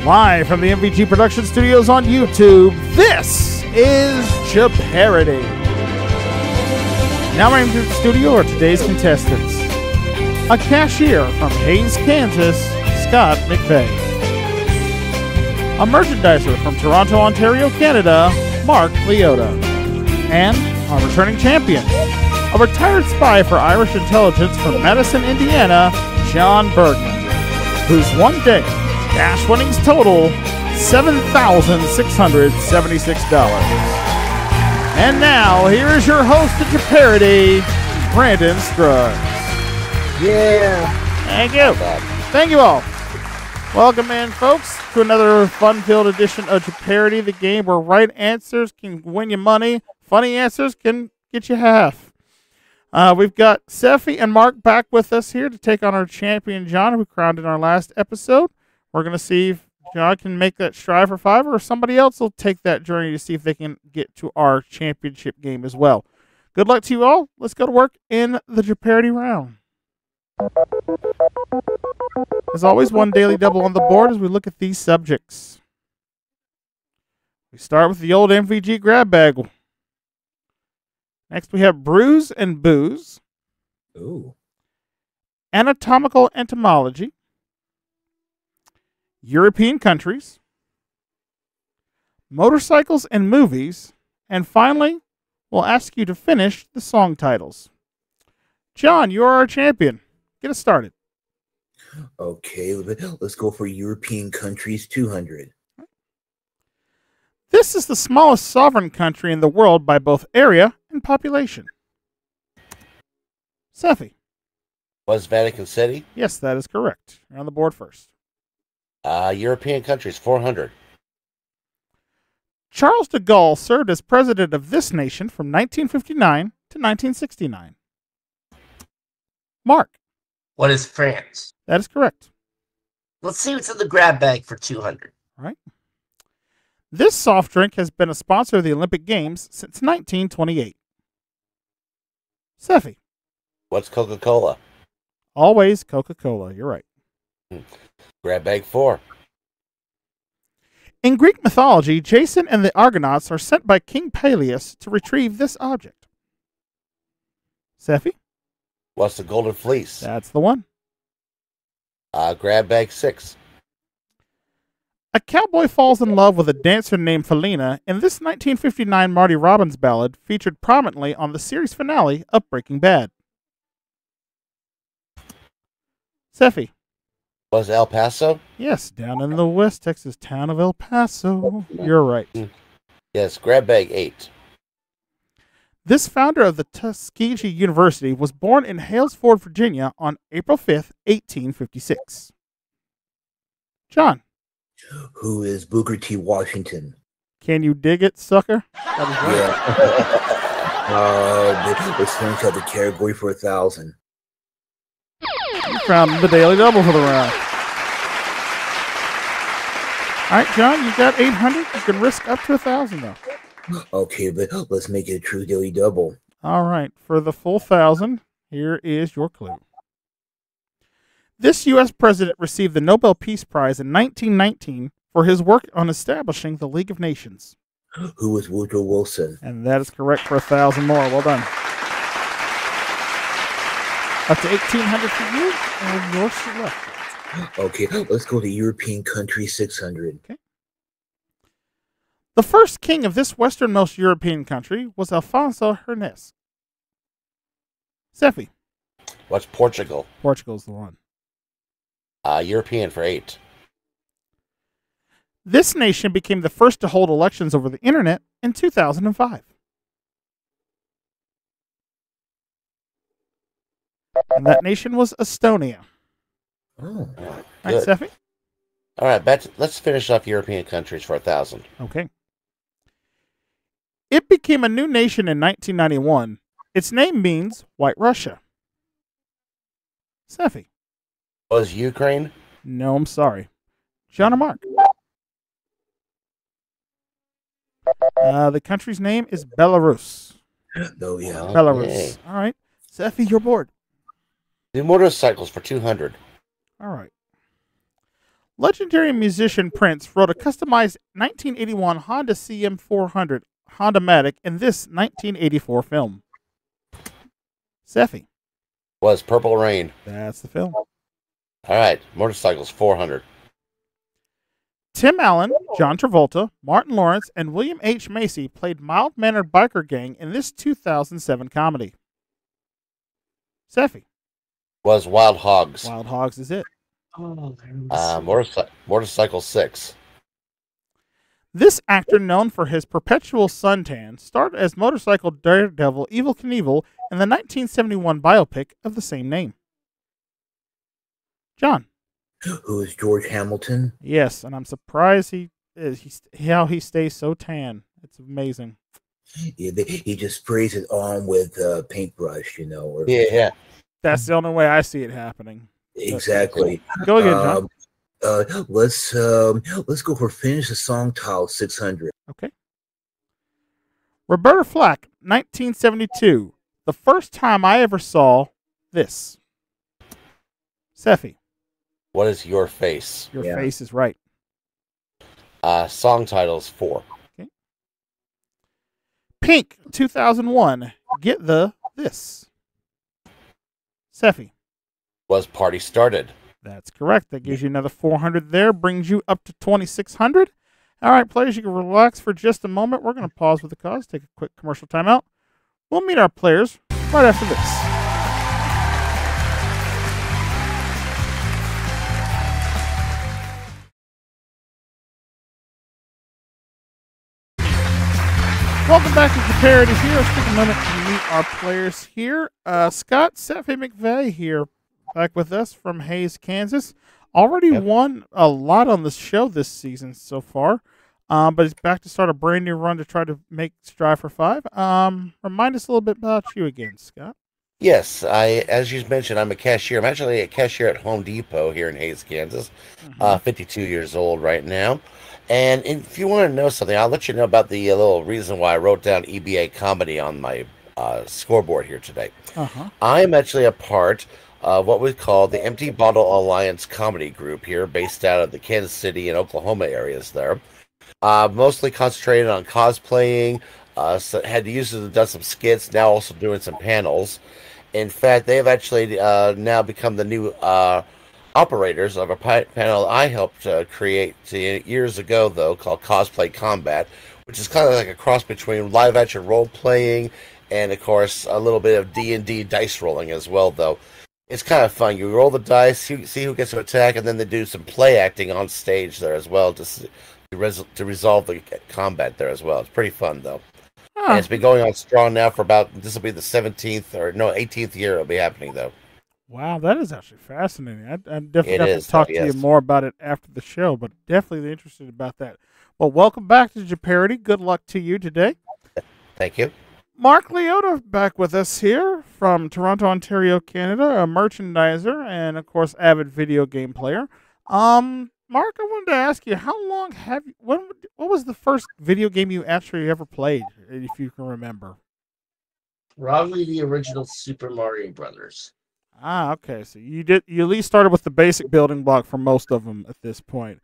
Live from the MVG Production Studios on YouTube, this is Jeopardy! Now entering the studio are today's contestants. A cashier from Hays, Kansas, Scott McVay. A merchandiser from Toronto, Ontario, Canada, Mark Liotta. And our returning champion, a retired spy for Irish intelligence from Madison, Indiana, John Bergman, whose one-day cash winnings total $7,676. And now, here is your host of Jeopardy, Brandon Scruggs. Yeah. Thank you. Thank you all. Welcome in, folks, to another fun-filled edition of Jeopardy, the game where right answers can win you money, funny answers can get you half. We've got Sephy and Mark back with us here to take on our champion, John, who we crowned in our last episode. We're going to see if John can make that strive for five, or somebody else will take that journey to see if they can get to our championship game as well. Good luck to you all. Let's go to work in the Jeopardy round. As always, one daily double on the board as we look at these subjects. We start with the old MVG grab bag. Next, we have brews and booze. Ooh. Anatomical entomology. European countries. Motorcycles and movies. And finally, we'll ask you to finish the song titles. John, you are our champion. Get us started. Okay, let's go for European countries 200. This is the smallest sovereign country in the world by both area and population. Sephy. Was Vatican City? Yes, that is correct. You're on the board first. European countries 400. Charles de Gaulle served as president of this nation from 1959 to 1969. Mark. What is France? That is correct. Let's see what's in the grab bag for 200. All right. This soft drink has been a sponsor of the Olympic Games since 1928. Sephy. What's Coca-Cola? Always Coca-Cola. You're right. Grab bag 4. In Greek mythology, Jason and the Argonauts are sent by King Peleus to retrieve this object. Sephy. What's the Golden Fleece? That's the one. Grab bag 6. A cowboy falls in love with a dancer named Felina, and this 1959 Marty Robbins ballad featured prominently on the series finale of Breaking Bad. Sephy. Was El Paso? Yes, down in the West Texas town of El Paso. You're right. Yes, grab bag 8. This founder of the Tuskegee University was born in Halesford, Virginia on April 5th, 1856. John. Who is Booker T. Washington? Can you dig it, sucker? That is right. Yeah. Let's finish out the category for 1,000. You found the daily double for the round. All right, John, you got 800. You can risk up to 1,000, though. Okay, but let's make it a true daily double. All right, for the full 1,000, here is your clue. This U.S. president received the Nobel Peace Prize in 1919 for his work on establishing the League of Nations. Who is Woodrow Wilson? And that is correct for 1,000 more. Well done. Up to 1,800 for you, and your selection. Okay, let's go to European country 600. Okay. The first king of this westernmost European country was Alfonso Hernes. Sephy. What's Portugal? Portugal's the one. European for 8. This nation became the first to hold elections over the internet in 2005. And that nation was Estonia. Oh, All right, Sephy. All right, let's finish off European countries for 1,000. Okay. It became a new nation in 1991. Its name means White Russia. Sephy. Was Ukraine? No, I'm sorry. John or Mark? The country's name is Belarus. oh yeah. Belarus. Okay. All right. Sephy, you're bored. The motorcycles for 200. All right. Legendary musician Prince wrote a customized 1981 Honda CM400 Honda-matic in this 1984 film. Sephy. Was Purple Rain. That's the film. All right. Motorcycles, 400. Tim Allen, John Travolta, Martin Lawrence, and William H. Macy played mild-mannered biker gang in this 2007 comedy. Sephy. Was Wild Hogs. Wild Hogs is it. Motorcycle 6. This actor, known for his perpetual suntan, starred as motorcycle daredevil Evel Knievel in the 1971 biopic of the same name. John. Who is George Hamilton? Yes, and I'm surprised how he stays so tan. It's amazing. Yeah, he just sprays it on with a paintbrush, Or, Yeah. That's the only way I see it happening. Exactly. Go again, John. Let's go for finish the song title 600. Okay. Roberta Flack, 1972. The first time I ever saw this. Sephy. What is Your Face? Your Face is right. Song titles, 4. Okay. Pink, 2001. Get the This. Sephy. Was Party Started. That's correct. That gives you another 400 there. Brings you up to 2,600. All right, players, you can relax for just a moment. We're going to pause with the cause, take a quick commercial timeout. We'll meet our players right after this. Welcome back to Jeopardy here. Let's take a moment to meet our players here. Scott, Sephy, McVay here, back with us from Hayes, Kansas. Already won a lot on the show this season so far, but he's back to start a brand new run to try to strive for 5. Remind us a little bit about you again, Scott. Yes, as you mentioned, I'm a cashier. I'm actually a cashier at Home Depot here in Hayes, Kansas. 52 years old right now. And if you want to know something, I'll let you know about the little reason why I wrote down EBA comedy on my scoreboard here today. I'm actually a part of what we call the Empty Bottle Alliance comedy group here, based out of the Kansas City and Oklahoma areas there. Mostly concentrated on cosplaying. Had used to done some skits, now also doing some panels. In fact, they've actually now become the new operators of a panel I helped create years ago, though, called Cosplay Combat, which is kind of like a cross between live-action role-playing and, of course, a little bit of D&D dice rolling as well, though. It's kind of fun. You roll the dice, see who gets to attack, and then they do some play acting on stage there as well to resolve the combat there as well. It's pretty fun, though. And it's been going on strong now for this will be the 18th year it'll be happening, though. Wow, that is actually fascinating. I'm definitely have to talk to you more about it after the show, but definitely interested about that. Well, welcome back to Jeopardy. Good luck to you today. Thank you. Mark Liotta back with us here from Toronto, Ontario, Canada, a merchandiser and, of course, avid video game player. Mark, I wanted to ask you, how long what was the first video game you actually ever played, if you can remember? Probably the original Super Mario Brothers. Okay. So you at least started with the basic building block for most of them at this point.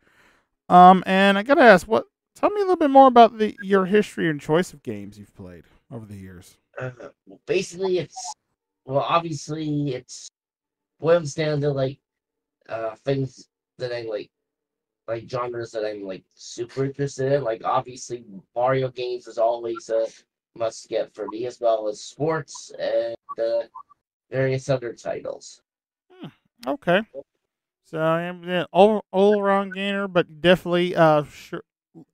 And I gotta ask, tell me a little bit more about your history and choice of games you've played over the years. Basically, obviously, it's boils down to things that I like genres that I'm super interested in. Like, obviously, Mario games is always a must get for me, as well as sports and various other titles. Okay. So I'm all around gamer, but definitely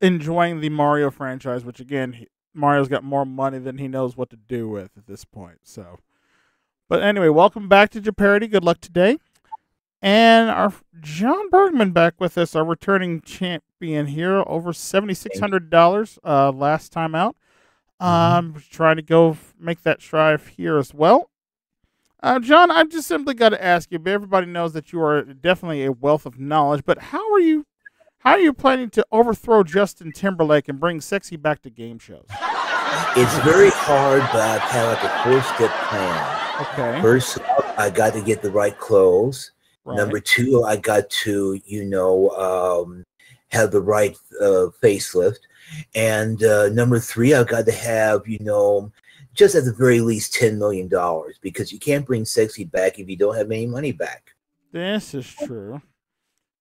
enjoying the Mario franchise, which again, Mario's got more money than he knows what to do with at this point. So, but anyway, welcome back to Jeopardy. Good luck today. And our John Bergman back with us, our returning champion here, over $7,600 last time out. Trying to go make that strive here as well. John, I just simply got to ask you, but everybody knows that you are definitely a wealth of knowledge, but how are you planning to overthrow Justin Timberlake and bring sexy back to game shows? It's very hard, but I have like a 4-step plan. Okay. First, I got to get the right clothes. Right. Number 2, I got to, have the right facelift. And number 3, I've got to have, just at the very least $10 million, because you can't bring sexy back if you don't have any money back. This is true.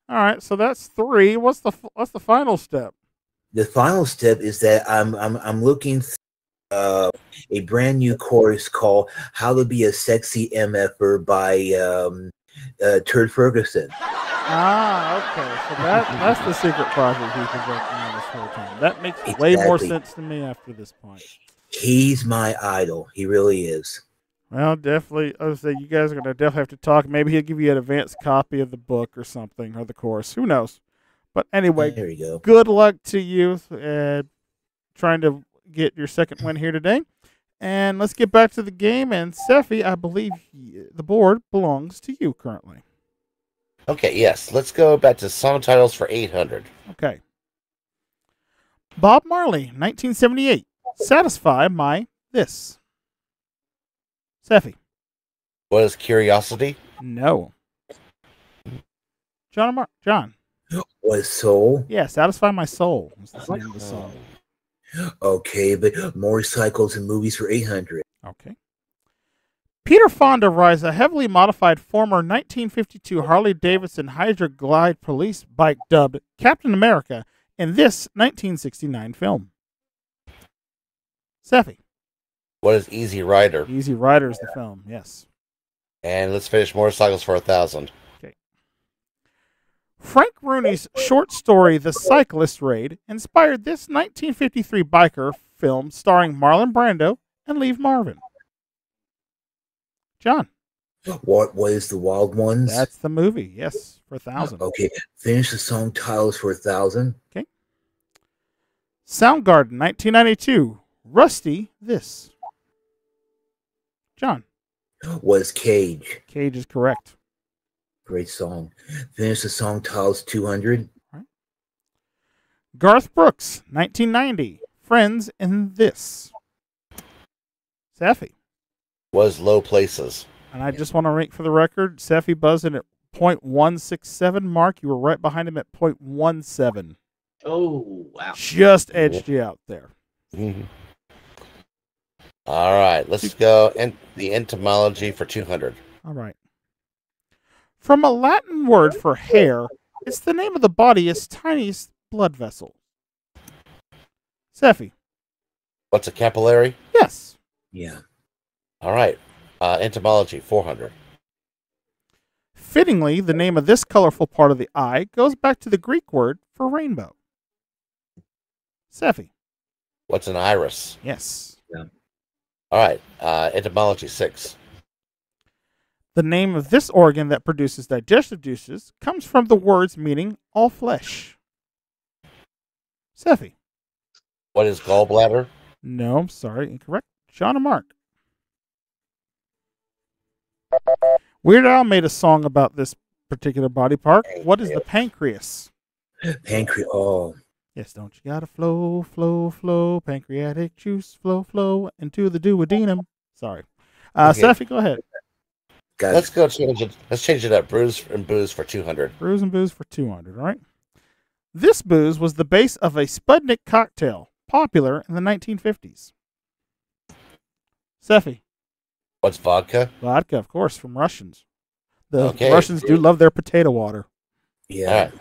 All right, so that's 3. What's the final step? The final step is that I'm looking a brand new course called How to Be a Sexy MFer by Turd Ferguson. Okay. So that's the secret project he's been working on this whole time. That makes way more sense to me after this point. He's my idol. He really is. Well, definitely. I would say you guys are going to definitely have to talk. Maybe he'll give you an advanced copy of the book or something, or the course. Who knows? But anyway, there you go. Good luck to you trying to get your second win here today. And let's get back to the game. And Sephy, I believe the board belongs to you currently. Okay, yes. Let's go back to song titles for 800. Okay. Bob Marley, 1978. Satisfy my this. Sephy. What is Curiosity? No. John. What is Soul? Yeah, Satisfy My Soul was the name of the song. Okay, but motorcycles and movies for 800. Okay. Peter Fonda rides a heavily modified former 1952 Harley-Davidson Hydra Glide police bike dubbed Captain America in this 1969 film. Sephy. What is Easy Rider? Easy Rider is the film, yes. And let's finish motorcycles for 1,000. Okay. Frank Rooney's short story The Cyclist Raid inspired this 1953 biker film starring Marlon Brando and Lee Marvin. John. What is The Wild Ones? That's the movie, yes, for 1,000. Okay, finish the song titles for 1,000. Okay. Soundgarden, 1992. Rusty, this. John. Was Cage. Cage is correct. Great song. Finish the song titles 200. Right. Garth Brooks, 1990. Friends in this. Sephy. Was Low Places. And I just want to rank for the record, Sephy buzzing at .167. Mark, you were right behind him at .17. Oh, wow. Just edged you out there. Mm-hmm. All right, let's go. And the etymology for 200. All right. From a Latin word for hair, it's the name of the body's tiniest blood vessel. Sephy. What's a capillary? Yes. Yeah. All right. Etymology 400. Fittingly, the name of this colorful part of the eye goes back to the Greek word for rainbow. Sephy. What's an iris? Yes. Yeah. All right. Etymology 6. The name of this organ that produces digestive juices comes from the words meaning all flesh. Sephy. What is gallbladder? No, I'm sorry, incorrect. Sean and Mark. Weird Al made a song about this particular body part. What is the pancreas? Pancreas. Oh. Yes, don't you gotta flow, flow, flow, pancreatic juice, flow, flow, into the duodenum. Sorry. Okay. Sephy, go ahead. Let's go change it. Let's change it up. Brews and booze for 200. Brews and booze for 200, all right? This booze was the base of a Sputnik cocktail, popular in the 1950s. Sephy. What's vodka? Vodka, of course, from Russians. The Russians do love their potato water. Yeah. All right.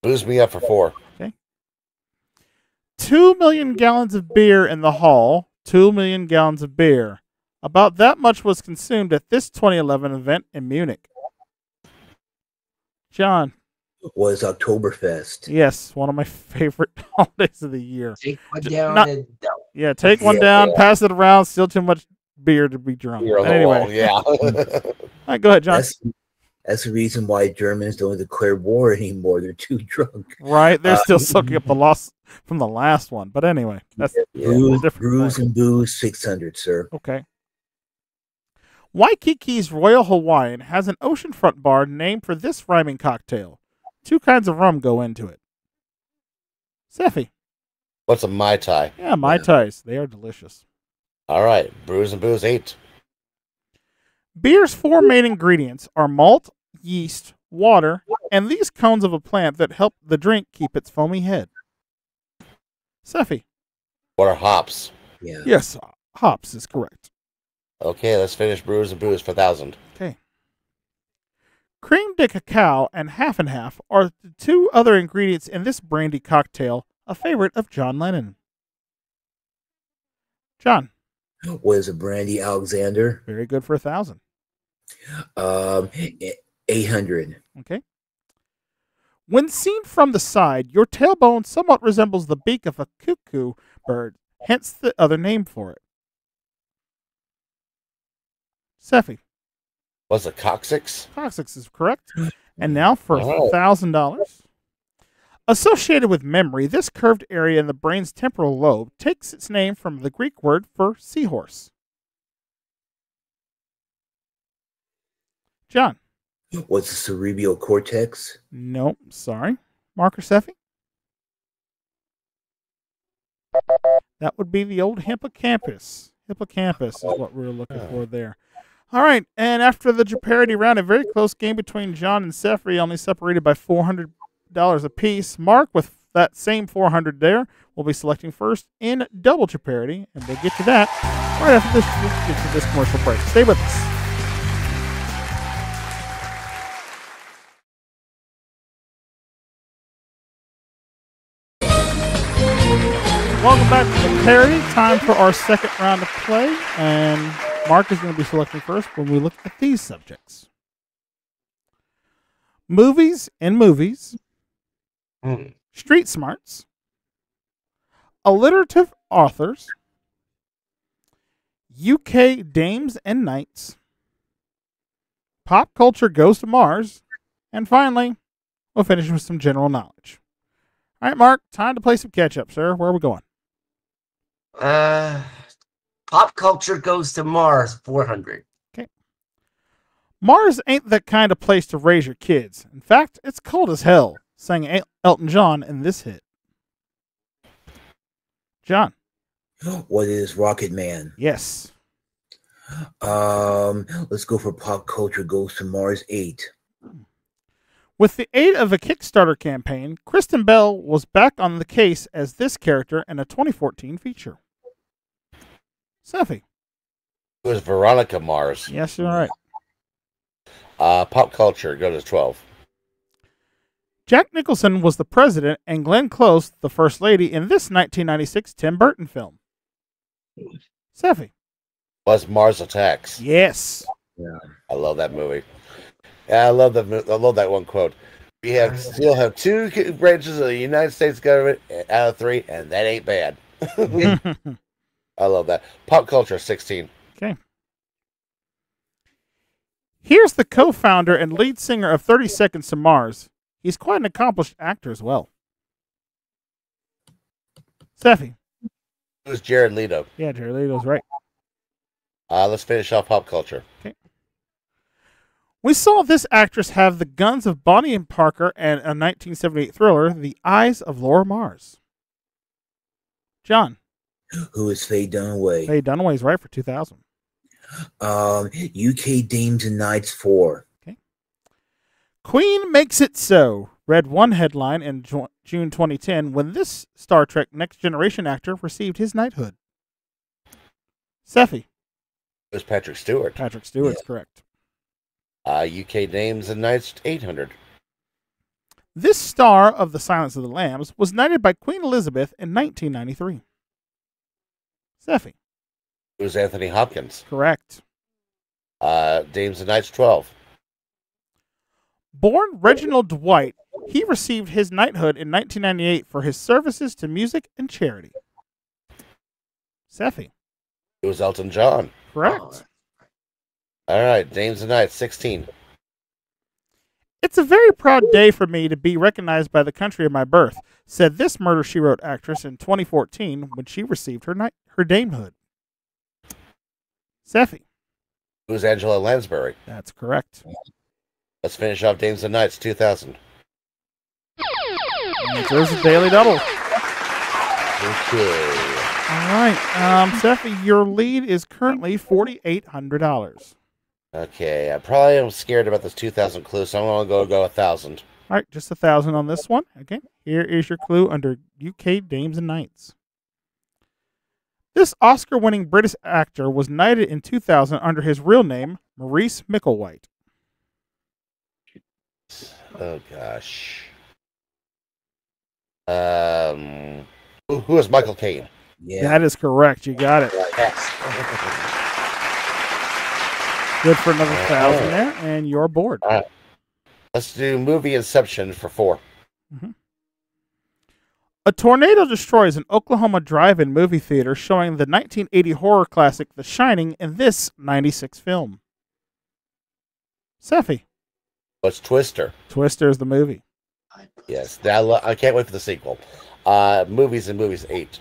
Booze me up for 4. Okay. 2 million gallons of beer in the hall. 2 million gallons of beer. About that much was consumed at this 2011 event in Munich. John. Was Oktoberfest. Yes, one of my favorite holidays of the year. Take one down and don't. Yeah, take one down, pass it around, still too much beer to be drunk. Anyway. Yeah. All right, go ahead, John. That's the reason why Germans don't declare war anymore. They're too drunk. Right, they're still soaking up the loss from the last one. But anyway, that's a different Brews and booze 600, sir. Okay. Waikiki's Royal Hawaiian has an oceanfront bar named for this rhyming cocktail. 2 kinds of rum go into it. Sephy. What's a Mai Tai? Yeah, Mai Tais. They are delicious. All right. Brews and booze 8. Beer's 4 main ingredients are malt, yeast, water, and these cones of a plant that help the drink keep its foamy head. Sephy. What are hops? Yeah. Yes, hops is correct. Okay, let's finish Brewers and Booze for 1,000. Okay. Cream de cacao and half are the two other ingredients in this brandy cocktail, a favorite of John Lennon. John. What is a brandy Alexander? Very good for 1,000. 800. Okay. When seen from the side, your tailbone somewhat resembles the beak of a cuckoo bird, hence the other name for it. Sephy. What's a coccyx? Coccyx is correct. And now for All right. $1,000. Associated with memory, this curved area in the brain's temporal lobe takes its name from the Greek word for seahorse. John. What's the cerebral cortex? No, sorry. Mark or Sephy? That would be the old hippocampus. Hippocampus is what we were looking for there. All right, and after the Jeopardy round, a very close game between John and Sephy, only separated by $400 apiece. Mark, with that same $400 there, will be selecting first in double Jeopardy, and we'll get to that right after this commercial break. Stay with us. Welcome back to Jeopardy. Time for our second round of play, and Mark is going to be selecting first when we look at these subjects. Movies and movies, street smarts, alliterative authors, UK dames and knights, pop culture goes to Mars, and finally, we'll finish with some general knowledge. All right, Mark, time to play some catch-up, sir. Where are we going? Pop culture goes to Mars, 400. Okay. Mars ain't the kind of place to raise your kids. In fact, it's cold as hell, sang Elton John in this hit. John. What is Rocket Man? Yes. Let's go for Pop Culture Goes to Mars 8. With the aid of a Kickstarter campaign, Kristen Bell was back on the case as this character in a 2014 feature. Sephy. It was Veronica Mars. Yes, you're right. Pop culture, go to 12. Jack Nicholson was the president and Glenn Close the first lady in this 1996 Tim Burton film. Sephy. Was Mars Attacks. Yes. Yeah. I love that movie. Yeah, I love that one quote. We still have two branches of the United States government out of 3, and that ain't bad. I love that. Pop culture, 16. Okay. Here's the co-founder and lead singer of 30 Seconds to Mars. He's quite an accomplished actor as well. Sephy. It was Jared Leto. Yeah, Jared Leto's right. Let's finish off pop culture. Okay. We saw this actress have the guns of Bonnie and Parker and a 1978 thriller, The Eyes of Laura Mars. John. Who is Faye Dunaway? Faye Dunaway's right for 2,000. UK Dames and Knights 4. Okay. Queen Makes It So read one headline in June 2010 when this Star Trek Next Generation actor received his knighthood. Sephy. It was Patrick Stewart. Patrick Stewart's correct. UK Dames and Knights, 800. This star of The Silence of the Lambs was knighted by Queen Elizabeth in 1993. Sephy. It was Anthony Hopkins. Correct. Dames and Knights, 12. Born Reginald Dwight, he received his knighthood in 1998 for his services to music and charity. Sephy. It was Elton John. Correct. All right, Dames and Knights, 16. It's a very proud day for me to be recognized by the country of my birth, said this Murder, She Wrote actress in 2014 when she received her damehood. Sephy. It was Angela Lansbury. That's correct. Let's finish off Dames and Knights, 2000. And there's a daily double. Okay. All right. Sephy, your lead is currently $4,800. Okay, I probably am scared about this 2,000 clue, so I'm going to go 1,000. All right, just 1,000 on this one. Okay, here is your clue under UK Dames and Knights. This Oscar-winning British actor was knighted in 2000 under his real name, Maurice Micklewhite. Oh, gosh. Who is Michael Caine? Yeah. That is correct. You got it. Good for another 1,000 there, and you're bored. All right. Let's do movie Inception for 4. Mm-hmm. A tornado destroys an Oklahoma drive-in movie theater showing the 1980 horror classic The Shining in this 96 film. Sephy. What's Twister? Twister is the movie. Yes, I can't wait for the sequel. Movies 8.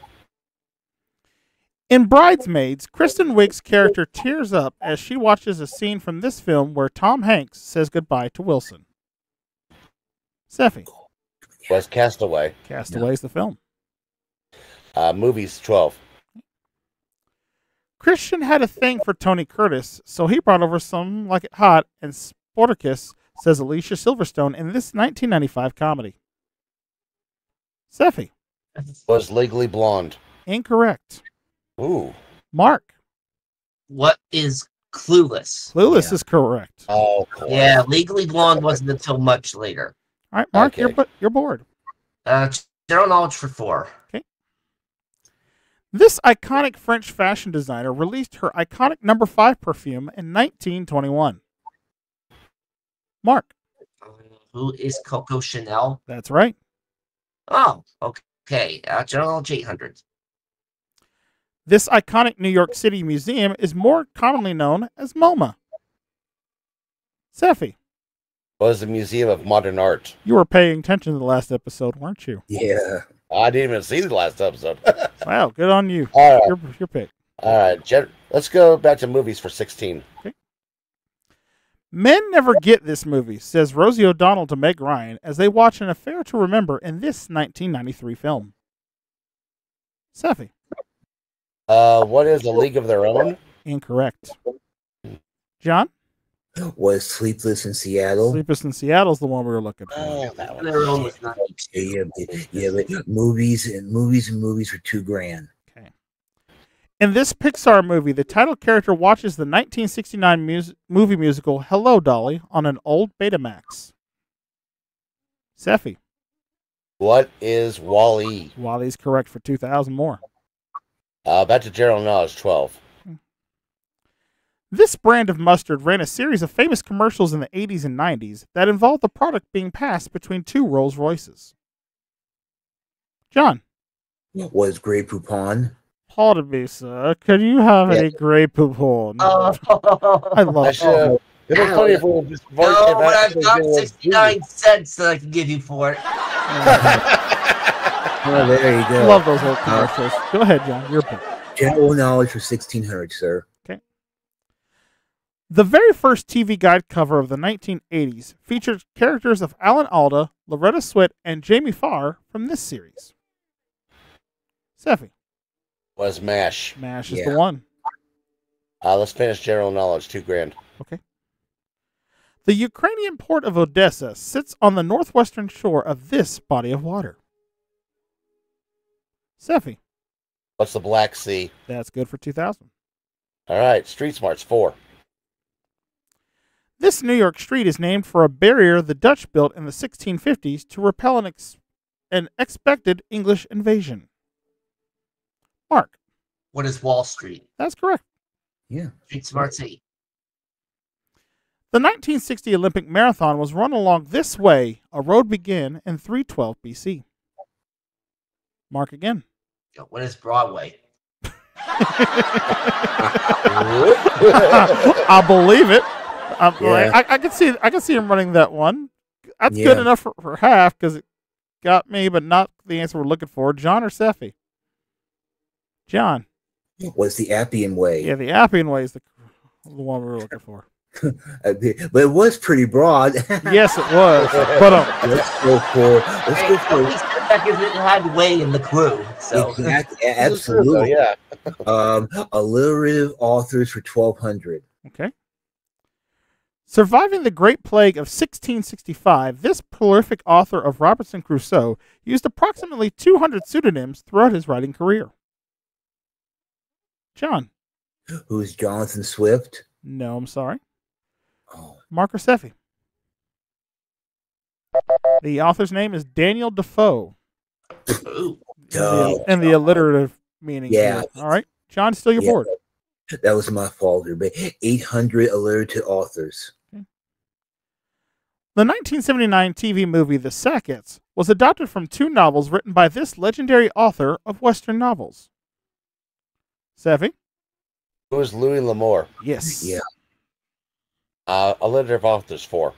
In Bridesmaids, Kristen Wiig's character tears up as she watches a scene from this film where Tom Hanks says goodbye to Wilson. Sephy. Was Castaway. Castaway is the film. Movies 12. Christian had a thing for Tony Curtis, so he brought over Some Like It Hot and Sporticus, says Alicia Silverstone in this 1995 comedy. Sephy. Was Legally Blonde. Incorrect. Ooh. Mark. What is Clueless? Clueless is correct. Oh, cool. Yeah, Legally Blonde wasn't until much later. All right, Mark, Okay. you're bored. General knowledge for 4. Okay. This iconic French fashion designer released her iconic number 5 perfume in 1921. Mark. Who is Coco Chanel? That's right. Oh, okay. General knowledge 800. This iconic New York City museum is more commonly known as MoMA. Sephy. Was the Museum of Modern Art. You were paying attention to the last episode, weren't you? Yeah. I didn't even see the last episode. Wow, good on you. All right. Your pick. All right, let's go back to movies for 16. Okay. Men never get this movie, says Rosie O'Donnell to Meg Ryan as they watch An Affair to Remember in this 1993 film. Sephy. What is A League of Their Own? Incorrect. John? Was Sleepless in Seattle. Sleepless in Seattle is the one we were looking for. Oh, that one. Their own was 92. Yeah, but movies for $2,000. Okay. In this Pixar movie, the title character watches the 1969 movie musical Hello, Dolly on an old Betamax. Sephy. What is Wall-E? Wally's correct for 2,000 more. Back to general knowledge 12. This brand of mustard ran a series of famous commercials in the 80s and 90s that involved the product being passed between 2 Rolls Royces. John. Was Grey Poupon. Paul Devisa, could you have a Grey Poupon? Oh, I love it. It was funny if we just no, but I've got 69 cents that I can give you for it. Oh, there you go. Love those old commercials. Go ahead, John. Your pick. General knowledge for 1,600, sir. Okay. The very first TV guide cover of the 1980s featured characters of Alan Alda, Loretta Swit, and Jamie Farr from this series. Sephy. Was MASH. MASH is the one. Let's finish general knowledge, $2,000. Okay. The Ukrainian port of Odessa sits on the northwestern shore of this body of water. Sephy. What's the Black Sea? That's good for 2,000. All right, Street Smarts 4. This New York street is named for a barrier the Dutch built in the 1650s to repel an expected English invasion. Mark. What is Wall Street? That's correct. Yeah. Street Smart City. The 1960 Olympic marathon was run along this way. A road began in 312 BC. Mark again. What is Broadway? I believe it. I can see him running that one. That's good enough for half because it got me, but not the answer we're looking for. John or Sephy? John. Was the Appian Way. Yeah, the Appian Way is the one we were looking for. But it was pretty broad. Yes, it was. But let's go for. At least the fact is it had way in the clue. So exactly, absolutely. Yeah. Alliterative authors for 1,200. Okay. Surviving the Great Plague of 1665, this prolific author of Robinson Crusoe used approximately 200 pseudonyms throughout his writing career. John. Who's Jonathan Swift? No, I'm sorry. Oh. Mark or Sephy? The author's name is Daniel Defoe. And the alliterative meaning. Yeah. Here. All right. John, still your board. That was my fault. 800 alliterative authors. Okay. The 1979 TV movie The Sackets was adapted from 2 novels written by this legendary author of Western novels. Sephy? Who is Louis L'Amour? Yes. Yeah. Alliterative authors 4.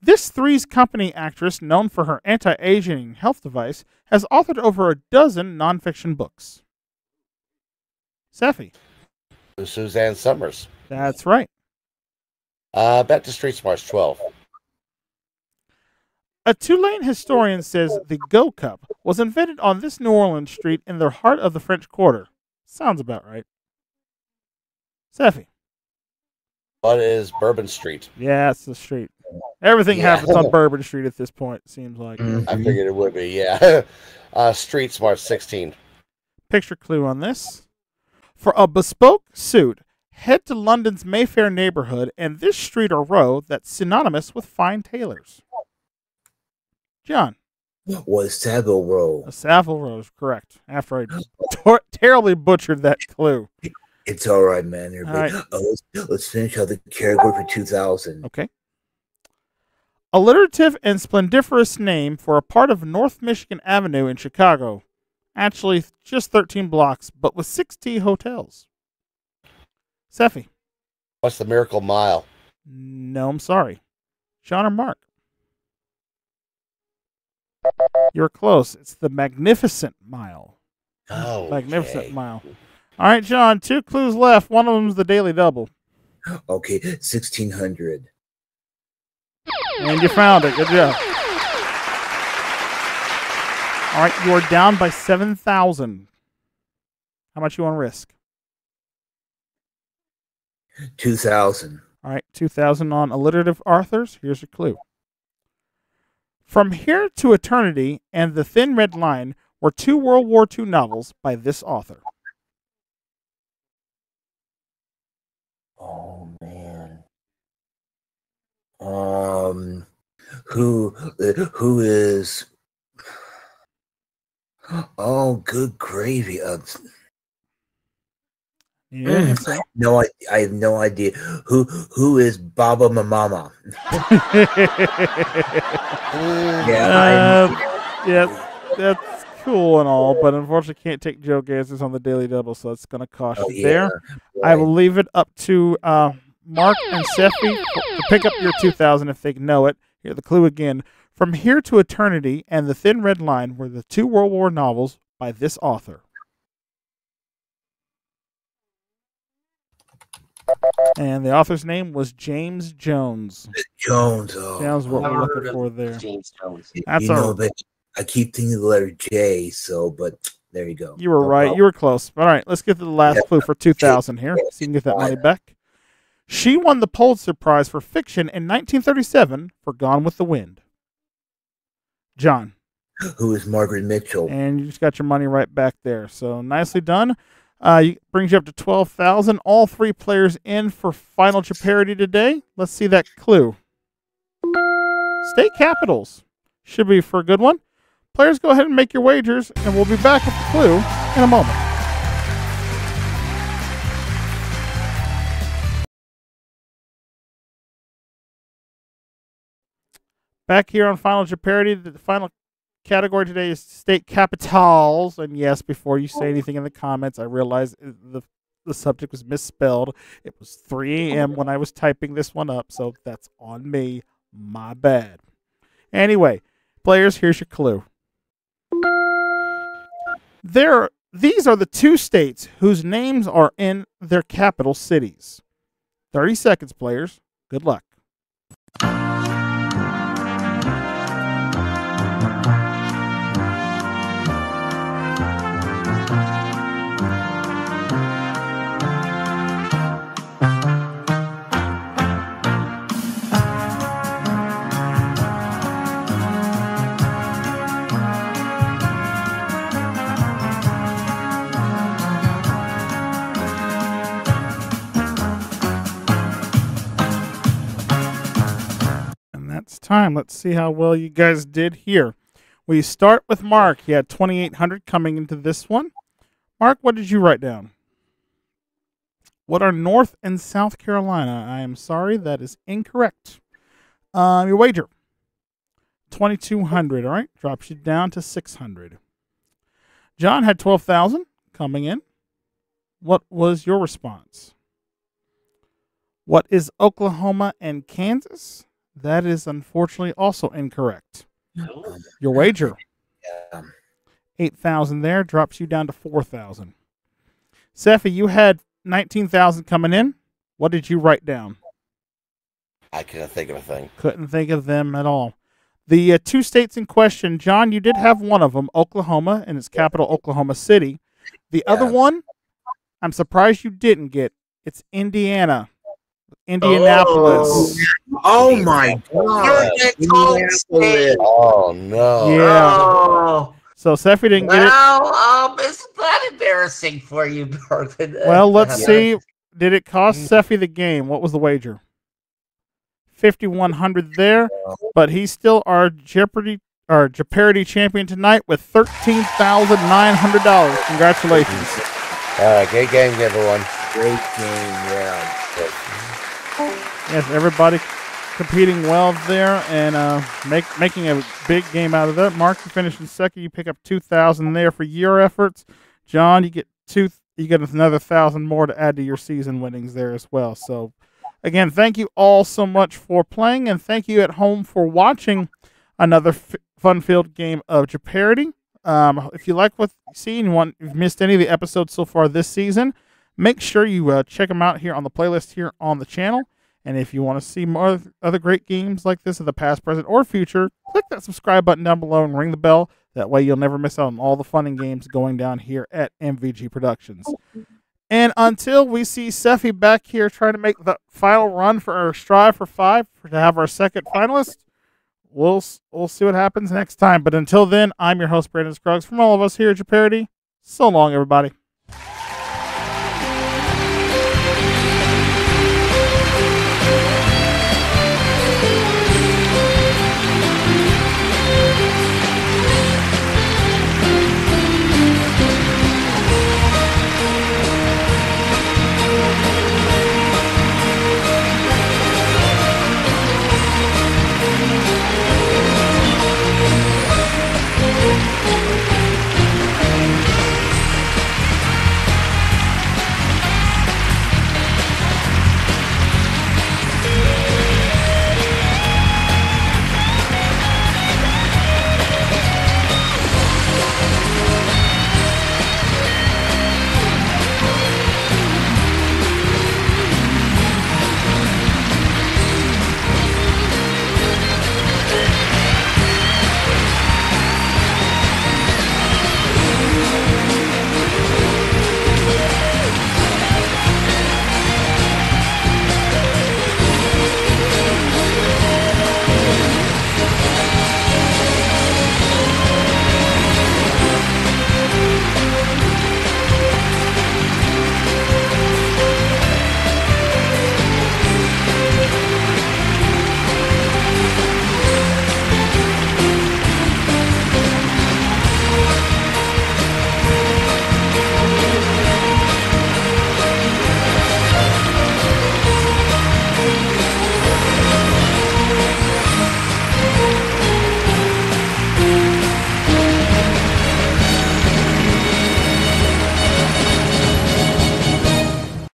This Three's Company actress, known for her anti-aging health device, has authored over a dozen nonfiction books. Sephy? Suzanne Summers. That's right. Back to Street Smarts 12. A Tulane historian says the Go Cup was invented on this New Orleans street in the heart of the French Quarter. Sounds about right. Sephy? What is Bourbon Street? Yeah, it's the street. Everything happens on Bourbon Street at this point, it seems like. Mm-hmm. I figured it would be, yeah. Street Smarts 16. Picture clue on this. For a bespoke suit, head to London's Mayfair neighborhood and this street or row that's synonymous with fine tailors. John. Was Savile Row. A Savile Row is correct. After I terribly butchered that clue. It's all right, man. Everybody. All right. Let's finish out the category for 2000. Okay. Alliterative and splendiferous name for a part of North Michigan Avenue in Chicago. Actually, just 13 blocks, but with 60 hotels. Sephy? What's the Miracle Mile? No, I'm sorry. John or Mark? You're close. It's the Magnificent Mile. Oh, Magnificent Mile. All right, John, 2 clues left. One of them is the Daily Double. Okay, 1600. And you found it. Good job. All right, you are down by 7,000. How much you want to risk? 2000. All right, 2,000 on alliterative authors. Here's your clue. From Here to Eternity and The Thin Red Line were 2 World War II novels by this author. Oh man. Who is? Oh, good gravy. Yeah, so. No, I have no idea. Who is Baba Mama? Yeah, that's cool and all, but unfortunately can't take Joe Gansers on the Daily Double, so it's going to cost you there. Right. I will leave it up to Mark and Sephy to pick up your 2,000 if they know it. Here, the clue again. From Here to Eternity and The Thin Red Line were the 2 World War novels by this author. And the author's name was James Jones. Jones. Oh. Sounds what we're looking for there. James Jones. That's all right. I keep thinking the letter J, but there you go. You were right. You were close. All right, let's get to the last clue for 2,000 here. So you can get that money back. She won the Pulitzer Prize for fiction in 1937 for Gone with the Wind. John. Who is Margaret Mitchell? And you just got your money right back there. So nicely done. Brings you up to 12,000. All 3 players in for Final Jeopardy today. Let's see that clue. State capitals. Should be for a good one. Players, go ahead and make your wagers, and we'll be back with the clue in a moment. Back here on Final Jeopardy, the final category today is state capitals. And yes, before you say anything in the comments, I realize the subject was misspelled. It was 3 a.m. when I was typing this one up, so that's on me. My bad. Anyway, players, here's your clue. These are the 2 states whose names are in their capital cities. 30 seconds, players. Good luck. time. Let's see how well you guys did here. We start with Mark. He had 2,800 coming into this one. Mark, what did you write down? What are North and South Carolina? I am sorry, that is incorrect. Your wager, 2,200. All right, drops you down to 600. John had 12,000 coming in. What was your response? What is Oklahoma and Kansas? That is unfortunately also incorrect. Your wager, 8,000 there, drops you down to 4,000. Sephy, you had 19,000 coming in. What did you write down? I couldn't think of a thing. Couldn't think of them at all. The two states in question, John, you did have one of them, Oklahoma, and its capital, Oklahoma City. The other one, I'm surprised you didn't get. It's Indiana. Indianapolis. Oh my God. Oh, no. Yeah. Oh. So Sephy didn't get it. Well, isn't that embarrassing for you, Bergman? Well, let's see. Did it cost Sephy the game? What was the wager? 5,100 there, but he's still our Jeopardy champion tonight with $13,900. Congratulations. Great game, everyone. Great game, yeah. Yes, everybody competing well there and making a big game out of that. Mark, you finished in second. You pick up 2,000 there for your efforts. John, you get another 1,000 more to add to your season winnings there as well. So, again, thank you all so much for playing, and thank you at home for watching another fun-filled game of Jeopardy. If you like what you see and you've missed any of the episodes so far this season, make sure you check them out here on the playlist here on the channel. And if you want to see more other great games like this in the past, present, or future, click that subscribe button down below and ring the bell. That way you'll never miss out on all the fun and games going down here at MVG Productions. And until we see Sephy back here trying to make the final run for our Strive for 5 to have our second finalist, we'll see what happens next time. But until then, I'm your host, Brandon Scruggs. From all of us here at Jeopardy, so long, everybody.